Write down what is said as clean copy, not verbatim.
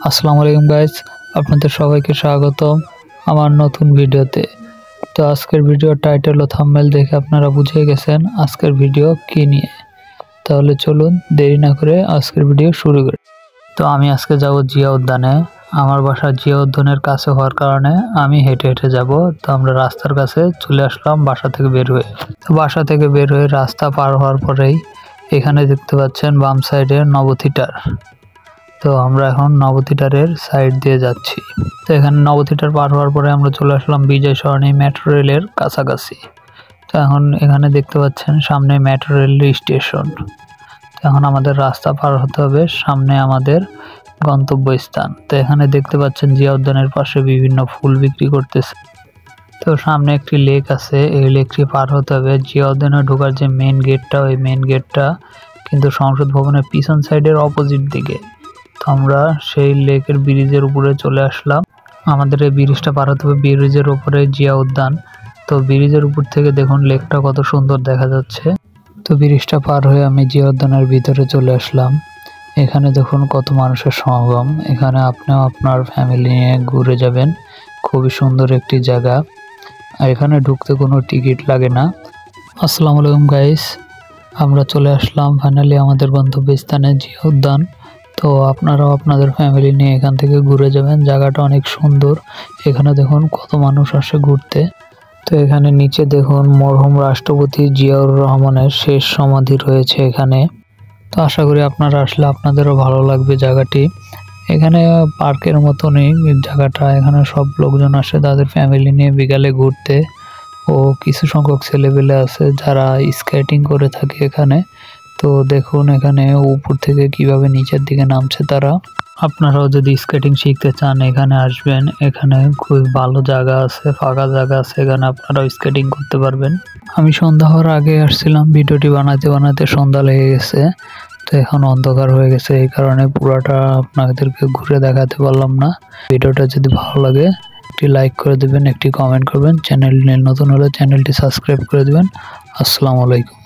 আসসালামু আলাইকুম গাইস, আপনাদের সবাইকে স্বাগতম আমার নতুন ভিডিওতে। তো আজকের ভিডিওর টাইটেল ও থাম্বনেল দেখে আপনারা বুঝে গেছেন আজকের ভিডিও কি নিয়ে। তাহলে চলুন দেরি না করে আজকের ভিডিও শুরু করি। তো আমি আজকে যাব জিয়া উদ্যানে। আমার বাসা জিয়া উদ্যানের কাছে হওয়ার কারণে আমি হেঁটে হেঁটে যাব। তো আমরা রাস্তার কাছে চলে আসলাম বাসা থেকে বের হয়ে। তো বাসা থেকে বের হয়ে রাস্তা পার হওয়ার পরেই এখানে দেখতে পাচ্ছেন বাম সাইডে নবথিটার। তো আমরা এখন নবথিটারের সাইড দিয়ে যাচ্ছি। তো এখানে নবথিটার পার হওয়ার পরে আমরা চলে আসলাম বিজয় সরণি মেট্রো রেলের কাছাকাছি। তো এখন এখানে দেখতে পাচ্ছেন সামনে মেট্রো রেল স্টেশন। তো এখন আমাদের রাস্তা পার হতে হবে সামনে আমাদের গন্তব্যস্থান। তো এখানে দেখতে পাচ্ছেন জিয়া উদ্যানের পাশে বিভিন্ন ফুল বিক্রি করতেছে। তো সামনে একটি লেক আছে, এই লেকটি পার হতে হবে। জিয়া উদ্যানে ঢোকার যে মেন গেটটা, ওই মেন গেটটা কিন্তু সংসদ ভবনের পিছন সাইডের অপোজিট দিকে। তো আমরা সেই লেকের ব্রিজের উপরে চলে আসলাম। আমাদের এই ব্রিজটা পার হতে হবে ব্রিজের উপরে জিয়া উদ্যান। তো ব্রিজের উপর থেকে দেখুন লেকটা কত সুন্দর দেখা যাচ্ছে। তো ব্রিজটা পার হয়ে আমি জিয়া উদ্যানের ভিতরে চলে আসলাম। এখানে দেখুন কত মানুষের সমাগম। এখানে আপনিও আপনার ফ্যামিলি নিয়ে ঘুরে যাবেন। খুবই সুন্দর একটি জায়গা, আর এখানে ঢুকতে কোনো টিকিট লাগে না। আসসালামু আলাইকুম গাইস, আমরা চলে আসলাম ফাইনালি আমাদের গন্তব্যস্থানে জিয়া উদ্যান। তো আপনারাও আপনাদের ফ্যামিলি নিয়ে এখান থেকে ঘুরে যাবেন। জায়গাটা অনেক সুন্দর। এখানে দেখুন কত মানুষ আসে ঘুরতে। তো এখানে নিচে দেখুন মরহুম রাষ্ট্রপতি জিয়াউর রহমানের শেষ সমাধি রয়েছে এখানে। তো আশা করি আপনারা আসলে আপনাদেরও ভালো লাগবে জায়গাটি। এখানে পার্কের মতনই জায়গাটা। এখানে সব লোকজন আসে তাদের ফ্যামিলি নিয়ে বিকালে ঘুরতে। ও কিছু সংখ্যক ছেলেপেলে আছে যারা স্কেটিং করে থাকে এখানে। তো দেখুন এখানে উপর থেকে কিভাবে নিচের দিকে নামছে তারা। আপনারাও যদি স্কেটিং শিখতে চান এখানে আসবেন। এখানে খুব ভালো জায়গা আছে, ফাঁকা জায়গা আছে, এখানে আপনারাও স্কেটিং করতে পারবেন। আমি সন্ধ্যা হওয়ার আগে আসছিলাম, ভিডিওটি বানাতে বানাতে সন্ধ্যা লেগে গেছে। তো এখন অন্ধকার হয়ে গেছে, এই কারণে পুরাটা আপনাদেরকে ঘুরে দেখাতে পারলাম না। ভিডিওটা যদি ভালো লাগে একটি লাইক করে দেবেন, একটি কমেন্ট করবেন। চ্যানেল নতুন হলে চ্যানেলটি সাবস্ক্রাইব করে দেবেন। আসসালামু আলাইকুম।